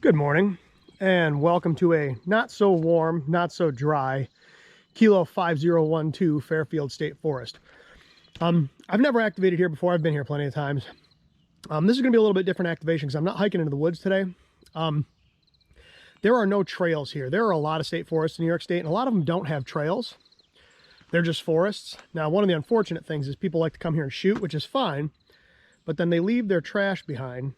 Good morning and welcome to a not so warm, not so dry Kilo 5012 Fairfield State Forest. I've never activated here before. I've been here plenty of times. This is going to be a little bit different activation because I'm not hiking into the woods today. There are no trails here. There are a lot of state forests in New York State, and a lot of them don't have trails. They're just forests. Now, one of the unfortunate things is people like to come here and shoot, which is fine, but then they leave their trash behind.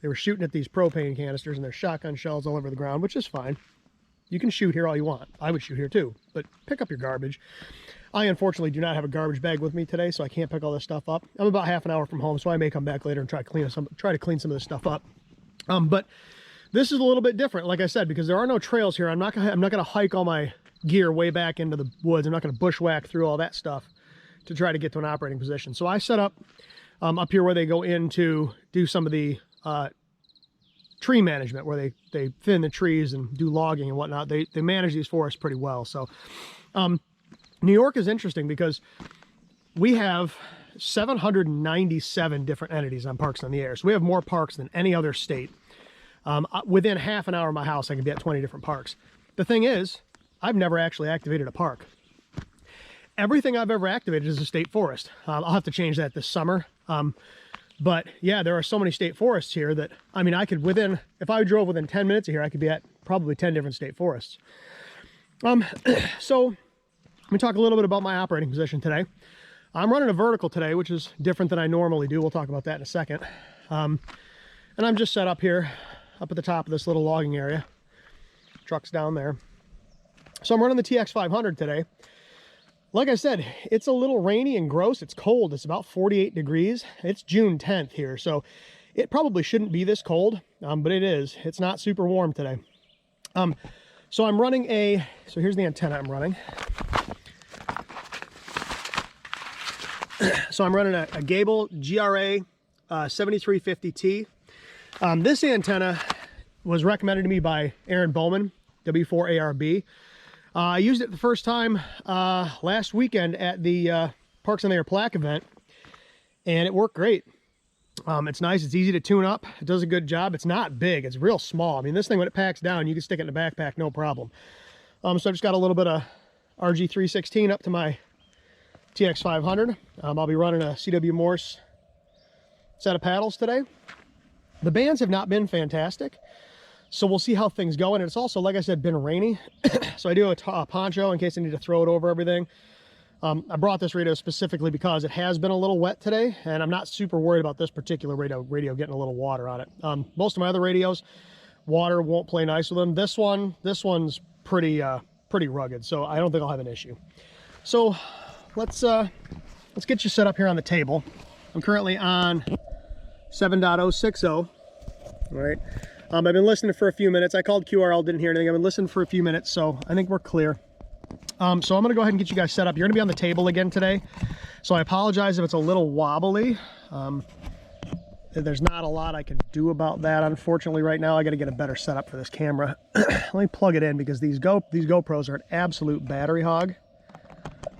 They were shooting at these propane canisters and there's shotgun shells all over the ground, which is fine. You can shoot here all you want. I would shoot here too, but pick up your garbage. I unfortunately do not have a garbage bag with me today, so I can't pick all this stuff up. I'm about half an hour from home, so I may come back later and try to clean some of this stuff up. But this is a little bit different, like I said, because there are no trails here. I'm not gonna hike all my gear way back into the woods. I'm not gonna bushwhack through all that stuff to try to get to an operating position. So I set up up here where they go in to do some of the tree management, where they thin the trees and do logging and whatnot. They manage these forests pretty well. So New York is interesting because we have 797 different entities on Parks on the Air. So we have more parks than any other state. Within half an hour of my house, I can be at 20 different parks. The thing is, I've never actually activated a park. Everything I've ever activated is a state forest. I'll have to change that this summer. But yeah, there are so many state forests here that, I mean, if I drove within 10 minutes of here, I could be at probably 10 different state forests. So let me talk a little bit about my operating position today. I'm running a vertical today, which is different than I normally do. We'll talk about that in a second. And I'm just set up here, up at the top of this little logging area. Truck's down there. So I'm running the TX-500 today. Like I said, it's a little rainy and gross. It's cold. It's about 48 degrees. It's June 10th here, so it probably shouldn't be this cold, but it is. It's not super warm today. So I'm running so here's the antenna I'm running. So I'm running a Gabil GRA-7350TC. This antenna was recommended to me by Aaron Bowman, W4ARB. I used it the first time last weekend at the Parks on the Air plaque event, and it worked great. It's nice. It's easy to tune up. It does a good job. It's not big. It's real small. I mean, this thing, when it packs down, you can stick it in the backpack, no problem. So I just got a little bit of RG316 up to my TX-500. I'll be running a CW Morse set of paddles today. The bands have not been fantastic, so we'll see how things go. And it's also, like I said, been rainy. So I do a poncho in case I need to throw it over everything. I brought this radio specifically because it has been a little wet today, and I'm not super worried about this particular radio getting a little water on it. Most of my other radios, water won't play nice with them. This one's pretty rugged, so I don't think I'll have an issue. So let's get you set up here on the table. I'm currently on 7.060. All right. I've been listening for a few minutes. I called QRL, didn't hear anything. I've been listening for a few minutes, so I think we're clear. So I'm going to go ahead and get you guys set up. You're going to be on the table again today, so I apologize if it's a little wobbly. There's not a lot I can do about that, unfortunately, right now. I got to get a better setup for this camera. Let me plug it in because these GoPros are an absolute battery hog.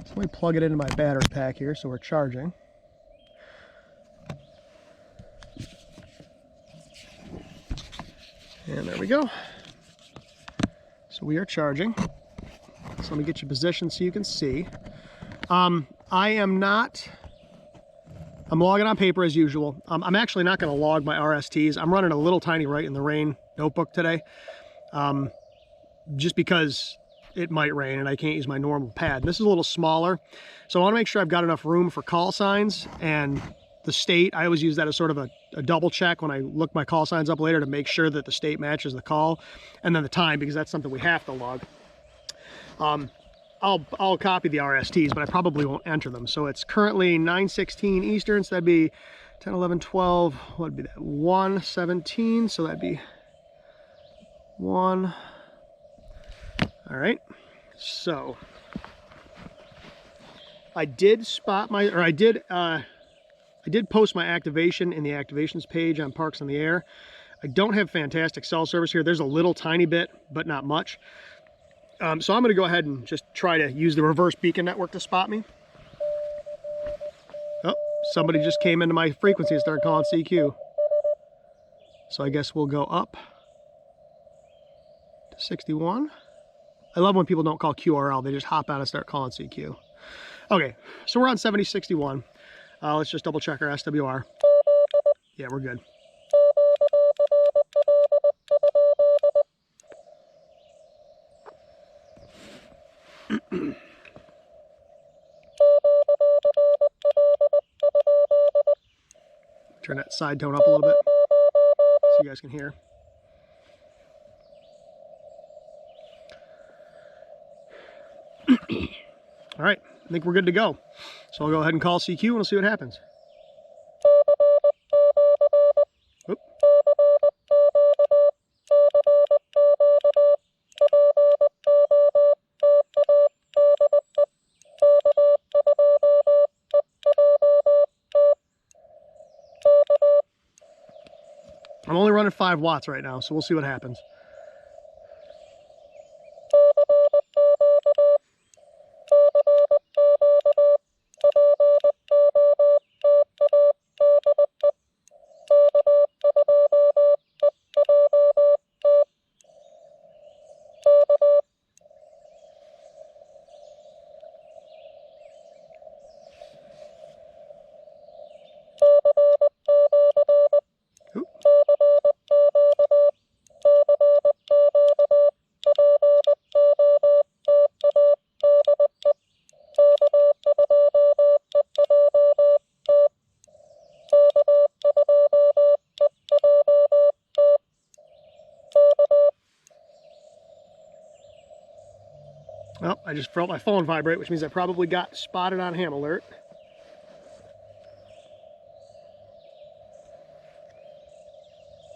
So let me plug it into my battery pack here so we're charging. And there we go. So we are charging. So let me get you positioned so you can see. I'm logging on paper as usual. I'm actually not going to log my RSTs. I'm running a little tiny Right in the Rain notebook today. Just because it might rain and I can't use my normal pad. This is a little smaller. So I want to make sure I've got enough room for call signs and the state. I always use that as sort of a double check when I look my call signs up later to make sure that the state matches the call, and then the time, because that's something we have to log. I'll copy the RSTs, but I probably won't enter them. So it's currently 9:16 Eastern, so that'd be 10, 11, 12, what would be that? 1:17, so that'd be 1. All right, so I did post my activation in the activations page on Parks on the Air. I don't have fantastic cell service here. There's a little tiny bit, but not much. So I'm going to go ahead and just try to use the reverse beacon network to spot me. Oh, somebody just came into my frequency and started calling CQ. So I guess we'll go up 61. I love when people don't call QRL, they just hop out and start calling CQ. Okay, so we're on 7061. Let's just double check our SWR. Yeah, we're good. Turn that side tone up a little bit so you guys can hear. All right, I think we're good to go. So I'll go ahead and call CQ and we'll see what happens. Oop. I'm only running 5 watts right now, so we'll see what happens. Oop. Well, I just felt my phone vibrate, which means I probably got spotted on ham alert.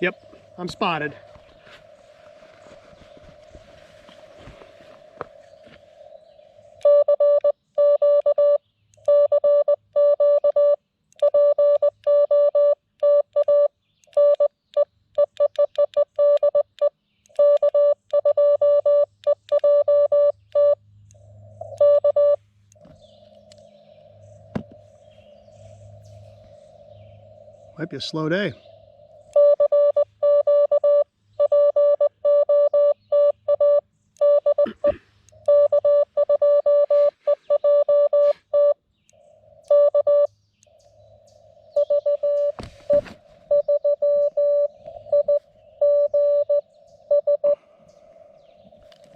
Yep, I'm spotted. Might be a slow day.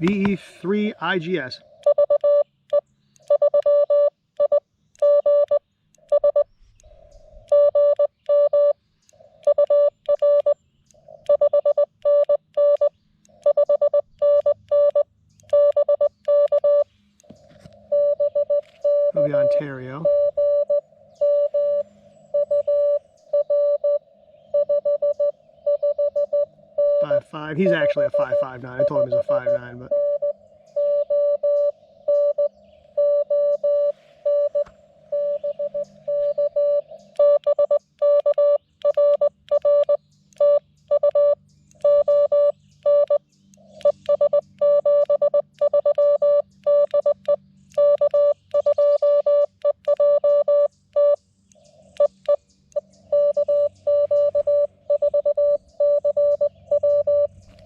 VE3IGS. It'll be Ontario. .5. He's actually a 559. I told him he's a 5.9, but.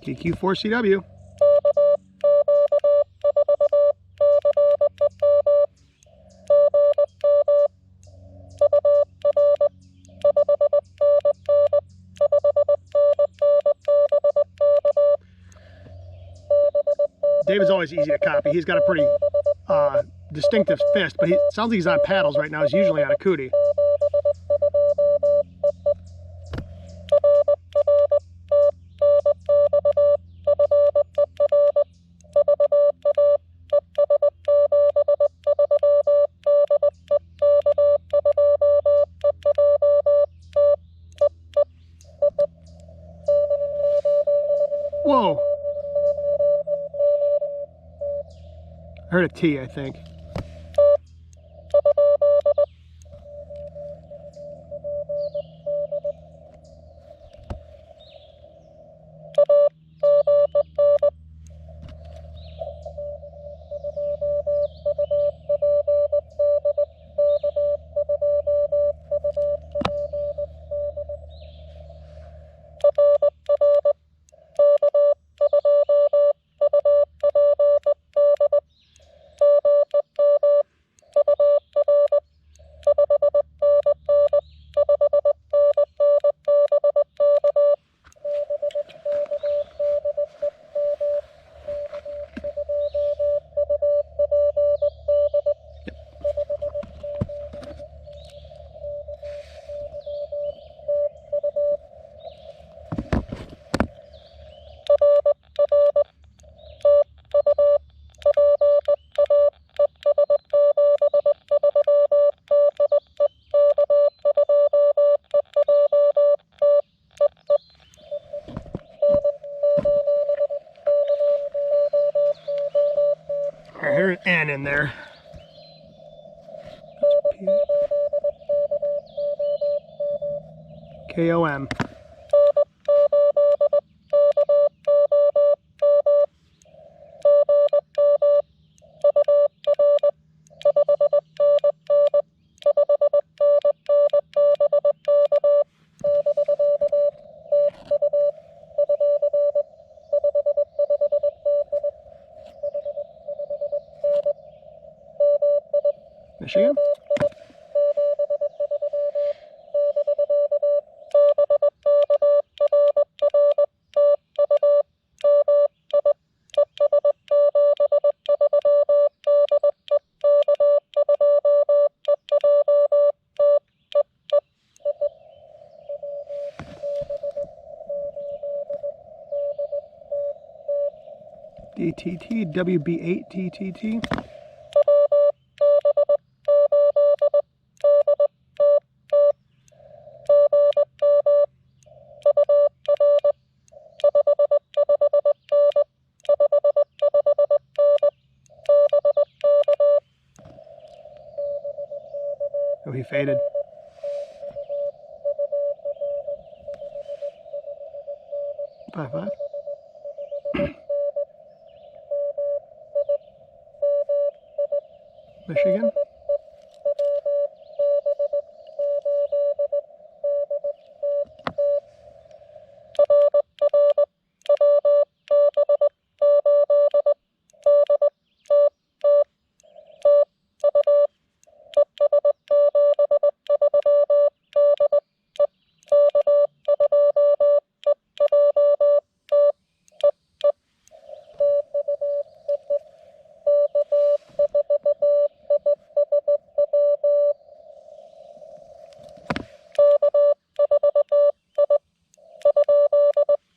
KQ4CW. David's always easy to copy. He's got a pretty distinctive fist, but he sounds like he's on paddles right now. He's usually on a cootie. Whoa! I heard a T, I think. put an N in there. KOM. Michigan. DTT WB8TTT. Oh, he faded. Five. Michigan.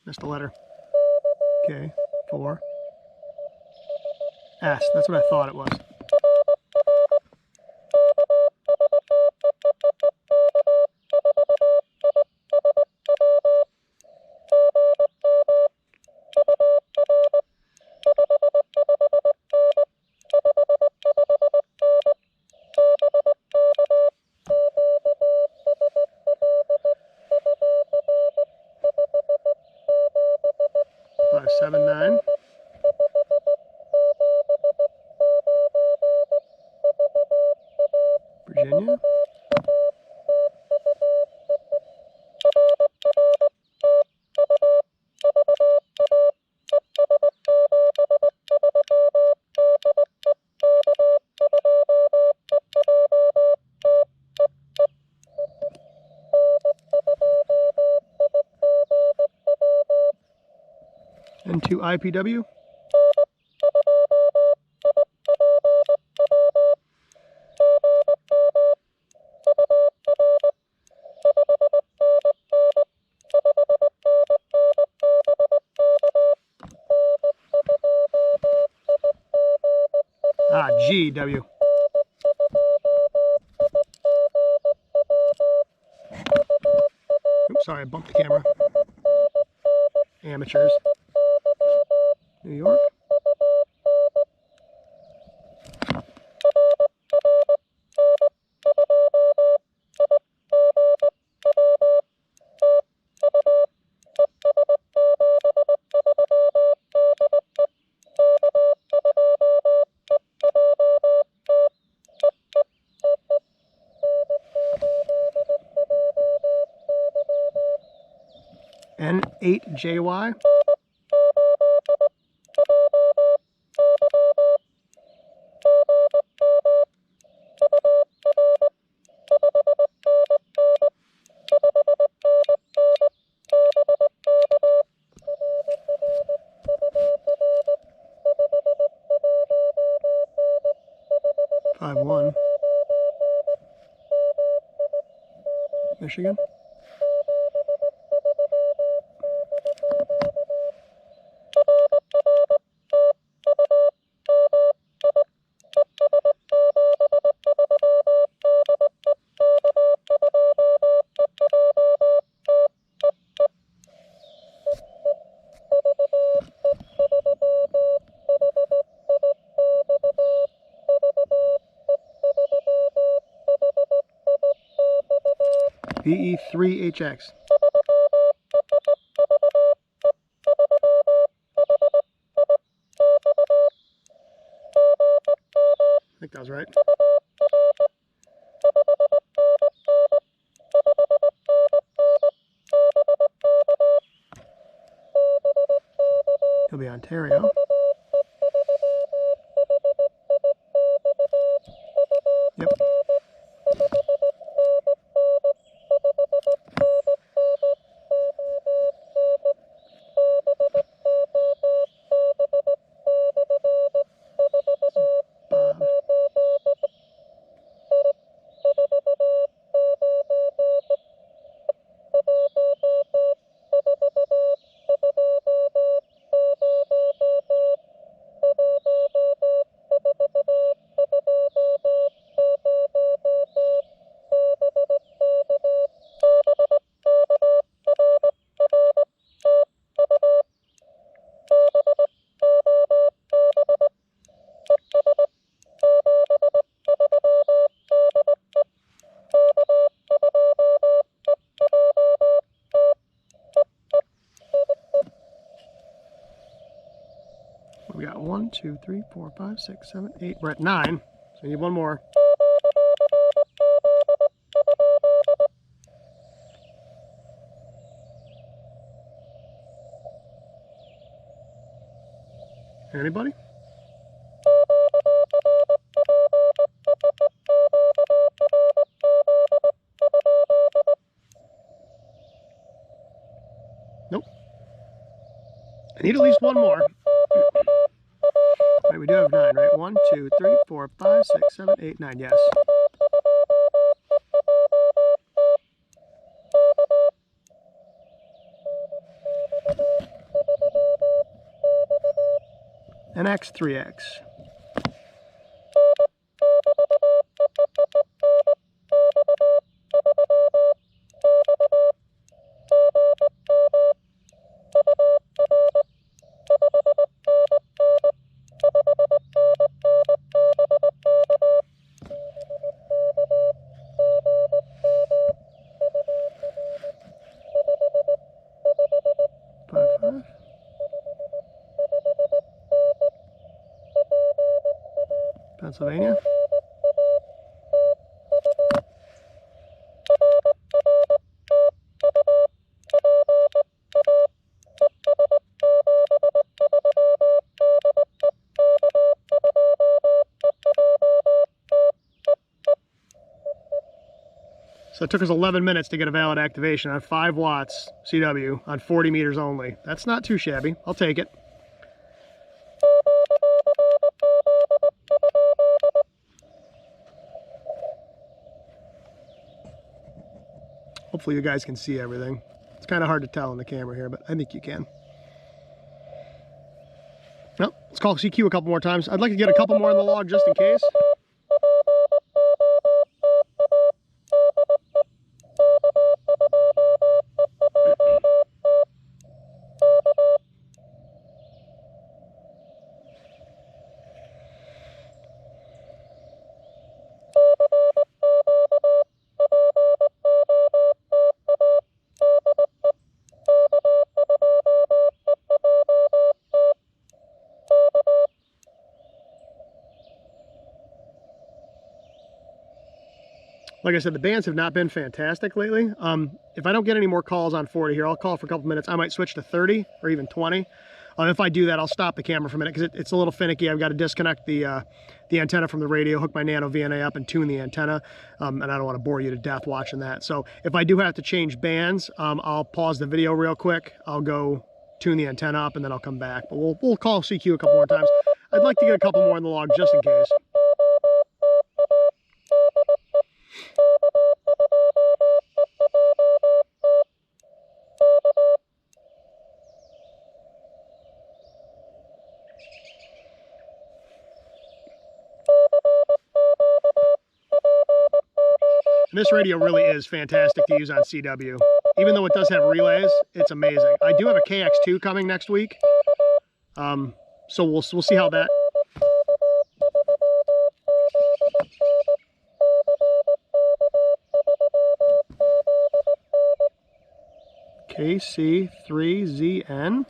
Missed the letter. K, 4. S, that's what I thought it was. Five, 7, 9. Virginia. And to IPW. GW. Oops, sorry, I bumped the camera. Amateurs. New York. N8JY. Five, 1. Michigan. VE3HX. I think that was right. He'll be Ontario. Yep. We got 1, 2, 3, 4, 5, 6, 7, 8. We're at 9, so we need one more. Anybody? Nope. I need at least one more. Right, we do have 9, right? 1, 2, 3, 4, 5, 6, 7, 8, 9. Yes. NX3X. Pennsylvania. So it took us 11 minutes to get a valid activation on 5 watts CW on 40 meters only. That's not too shabby. I'll take it. Hopefully you guys can see everything. It's kind of hard to tell on the camera here, but I think you can. Well, let's call CQ a couple more times. I'd like to get a couple more in the log just in case. Like I said, the bands have not been fantastic lately. If I don't get any more calls on 40 here, I'll call for a couple minutes. I might switch to 30 or even 20. If I do that, I'll stop the camera for a minute because it's a little finicky. I've got to disconnect the antenna from the radio, hook my nano VNA up and tune the antenna. And I don't want to bore you to death watching that. So if I do have to change bands, I'll pause the video real quick. I'll go tune the antenna up and then I'll come back. But we'll call CQ a couple more times. I'd like to get a couple more in the log just in case. And this radio really is fantastic to use on CW. Even though it does have relays, it's amazing. I do have a KX2 coming next week. So we'll see how that... KC3ZN.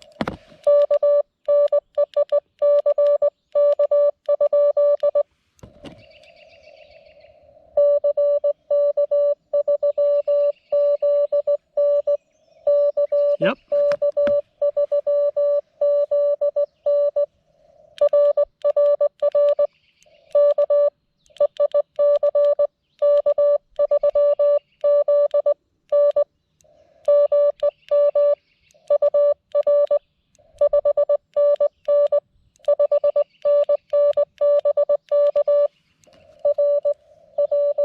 Yep.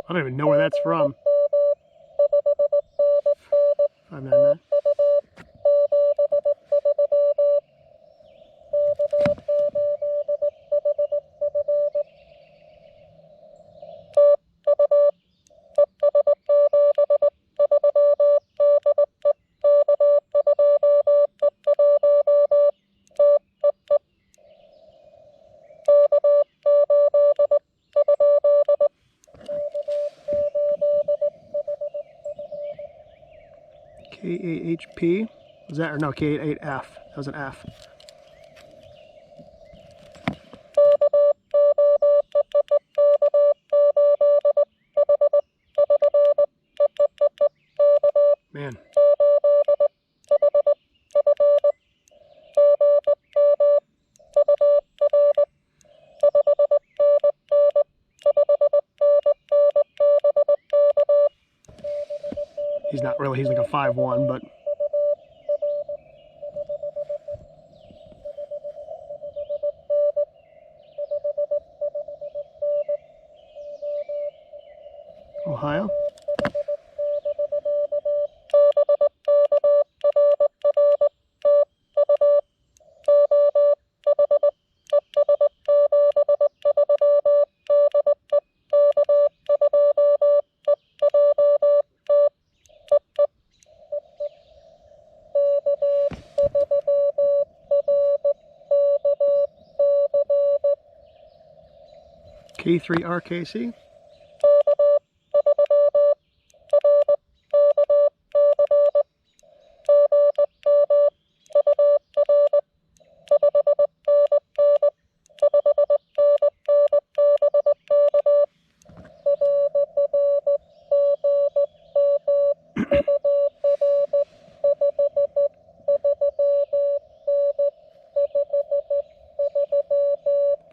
I don't even know where that's from. 599. K8HP, was that, or no, K88F, that was an F. Man. He's not really, he's like a 5'1", but Ohio. K3RKC.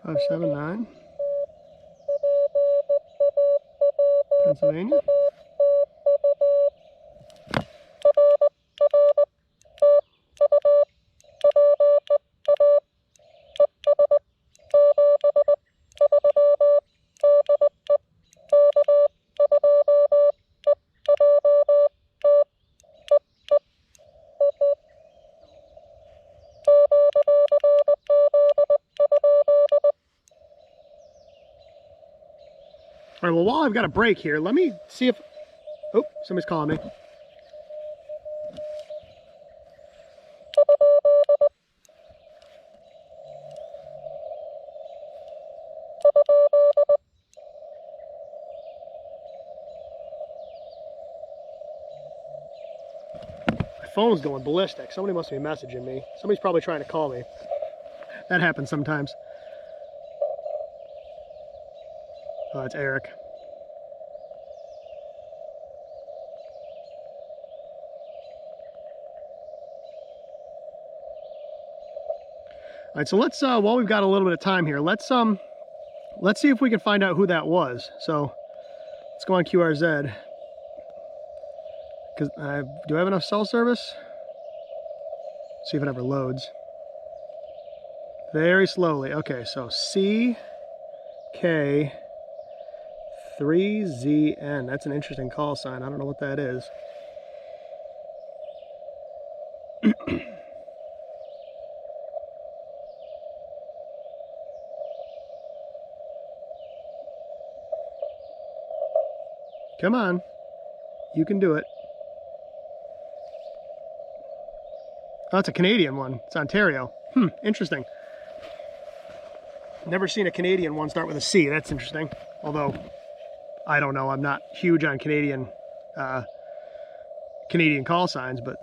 .579. Pennsylvania. All right, well, while I've got a break here, let me see if... Oh, somebody's calling me. My phone's going ballistic. Somebody must be messaging me. Somebody's probably trying to call me. That happens sometimes. Oh, it's Eric. All right, so let's while we've got a little bit of time here, let's see if we can find out who that was. So let's go on QRZ. Because do I have enough cell service? See if it ever loads. Very slowly. Okay, so CK3ZN. That's an interesting call sign. I don't know what that is. Come on. You can do it. Oh, it's a Canadian one. It's Ontario. Interesting. Never seen a Canadian one start with a C. That's interesting. Although, I don't know. I'm not huge on Canadian call signs, but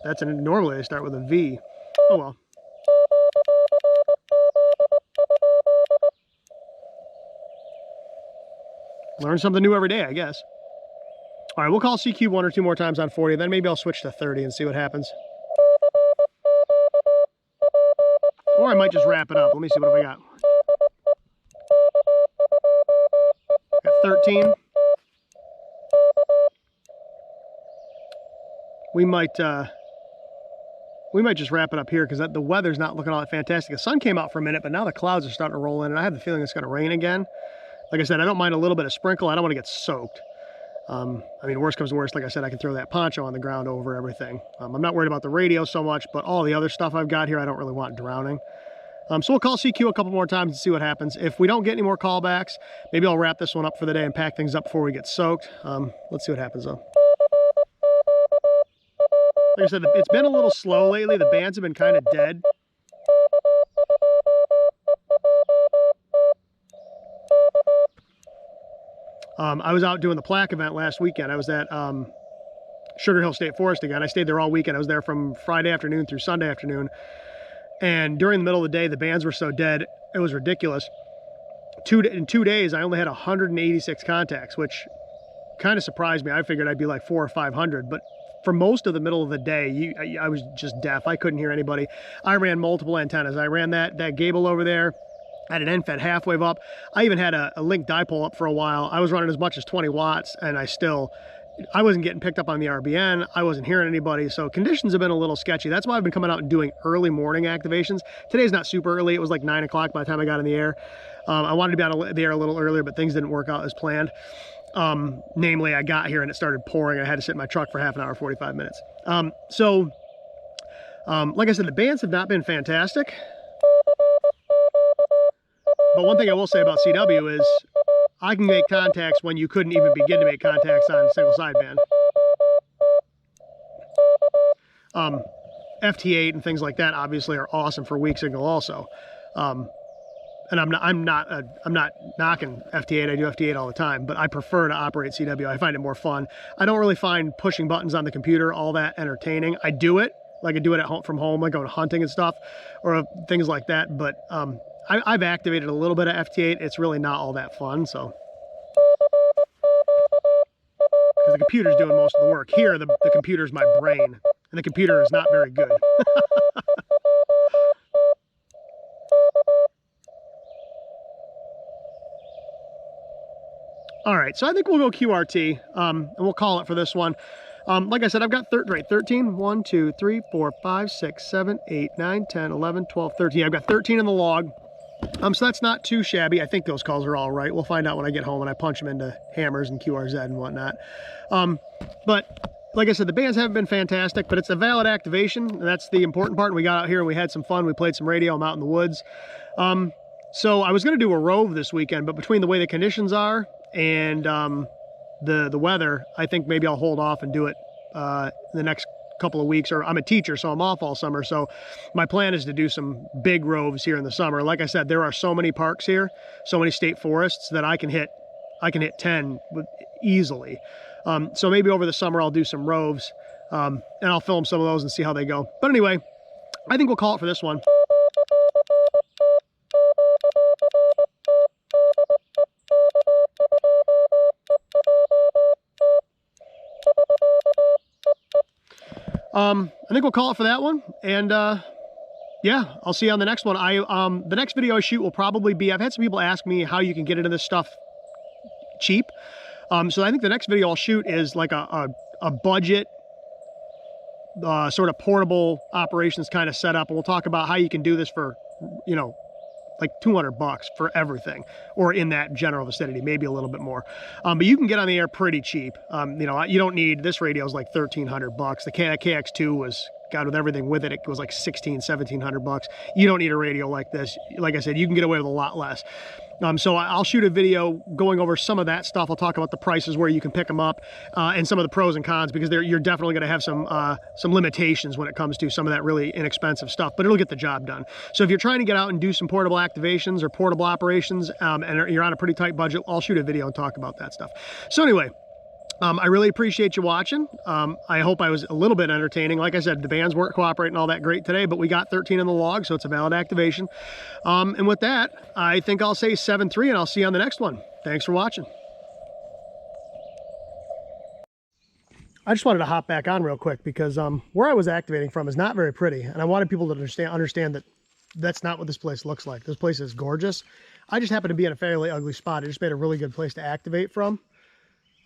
normally they start with a V. Oh well. Learn something new every day, I guess. All right, we'll call CQ 1 or 2 more times on 40, then maybe I'll switch to 30 and see what happens. Or I might just wrap it up. Let me see, what have I got? Got 13. We might just wrap it up here because the weather's not looking all that fantastic. The sun came out for a minute, but now the clouds are starting to roll in, and I have the feeling it's going to rain again. Like I said, I don't mind a little bit of sprinkle. I don't want to get soaked. I mean, worst comes to worst, like I said, I can throw that poncho on the ground over everything. I'm not worried about the radio so much, but all the other stuff I've got here, I don't really want drowning. So we'll call CQ a couple more times and see what happens. If we don't get any more callbacks, maybe I'll wrap this one up for the day and pack things up before we get soaked. Let's see what happens though. Like I said, it's been a little slow lately. The bands have been kind of dead. I was out doing the plaque event last weekend. I was at Sugar Hill State Forest again. I stayed there all weekend. I was there from Friday afternoon through Sunday afternoon. And during the middle of the day, the bands were so dead, it was ridiculous. In 2 days, I only had 186 contacts, which kind of surprised me. I figured I'd be like 400 or 500, but for most of the middle of the day, I was just deaf. I couldn't hear anybody. I ran multiple antennas. I ran that Gabil over there. I had an end-fed half wave up. I even had a link dipole up for a while. I was running as much as 20 watts, and I wasn't getting picked up on the RBN. I wasn't hearing anybody, so conditions have been a little sketchy. That's why I've been coming out and doing early morning activations. Today's not super early. It was like 9 o'clock by the time I got in the air. I wanted to be on the air a little earlier, but things didn't work out as planned. Namely, I got here and it started pouring. I had to sit in my truck for half an hour, 45 minutes. Like I said, the bands have not been fantastic. But one thing I will say about CW is I can make contacts when you couldn't even begin to make contacts on single sideband. FT8 and things like that obviously are awesome for weak signal also. And I'm not knocking FT8. I do FT8 all the time, but I prefer to operate CW. I find it more fun. I don't really find pushing buttons on the computer all that entertaining. I do it, like I do it at home from home, like going hunting and stuff, or things like that. But I've activated a little bit of FT8. It's really not all that fun, so. Because the computer's doing most of the work. Here, the computer's my brain, and the computer is not very good. All right, so I think we'll go QRT, and we'll call it for this one. Like I said, I've got 13. 1, 2, 3, 4, 5, 6, 7, 8, 9, 10, 11, 12, 13. I've got 13 in the log. So that's not too shabby. I think those calls are all right. We'll find out when I get home and I punch them into hammers and QRZ and whatnot. But like I said, the bands haven't been fantastic, but it's a valid activation, and that's the important part. We got out here and we had some fun. We played some radio. I'm out in the woods. So I was going to do a rove this weekend, but between the way the conditions are and the weather, I think maybe I'll hold off and do it in the next couple of weeks. Or I'm a teacher, so I'm off all summer, so my plan is to do some big roves here in the summer. Like I said, there are so many parks here, so many state forests, that I can hit 10 easily. So maybe over the summer I'll do some roves, and I'll film some of those and see how they go. But anyway, I think we'll call it for this one. I think we'll call it for that one, and yeah, I'll see you on the next one. The next video I shoot will probably be, I've had some people ask me how you can get into this stuff cheap. So I think the next video I'll shoot is like a budget sort of portable operations kind of setup, and we'll talk about how you can do this for, you know, like $200 for everything, or in that general vicinity, maybe a little bit more. But you can get on the air pretty cheap. You know, you don't need, this radio is like $1,300. The KX2 was, God, with everything with it, it was like $1,700. You don't need a radio like this. Like I said, you can get away with a lot less. So I'll shoot a video going over some of that stuff. I'll talk about the prices, where you can pick them up, and some of the pros and cons, because you're definitely going to have some limitations when it comes to some of that really inexpensive stuff, but it'll get the job done. So if you're trying to get out and do some portable activations or portable operations, and you're on a pretty tight budget, I'll shoot a video and talk about that stuff. So anyway, I really appreciate you watching. I hope I was a little bit entertaining. Like I said, the bands weren't cooperating all that great today, but we got 13 in the log, so it's a valid activation. And with that, I think I'll say 7-3, and I'll see you on the next one. Thanks for watching. I just wanted to hop back on real quick because where I was activating from is not very pretty, and I wanted people to understand that that's not what this place looks like. This place is gorgeous. I just happen to be in a fairly ugly spot. It just made a really good place to activate from.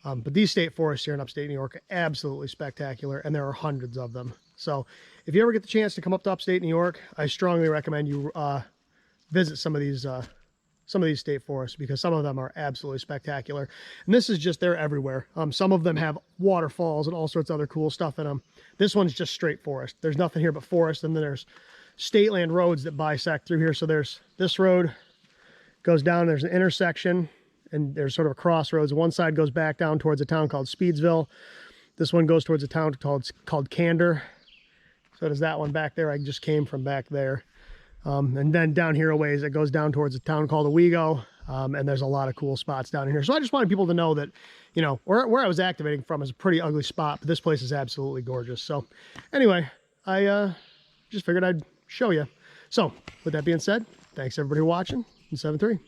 But these state forests here in upstate New York are absolutely spectacular, and there are hundreds of them. So if you ever get the chance to come up to upstate New York, I strongly recommend you visit some of these state forests, because some of them are absolutely spectacular. And this is just, they're everywhere. Some of them have waterfalls and all sorts of other cool stuff in them. This one's just straight forest. There's nothing here but forest, and then there's state land roads that bisect through here. So there's this road goes down, there's an intersection, and there's sort of a crossroads. One side goes back down towards a town called Speedsville. This one goes towards a town called Candor. So there's that one back there. I just came from back there. And then down here a ways, it goes down towards a town called Owego. And there's a lot of cool spots down in here. So I just wanted people to know that, you know, where I was activating from is a pretty ugly spot, but this place is absolutely gorgeous. So anyway, I just figured I'd show you. So with that being said, thanks everybody for watching, and 7-3.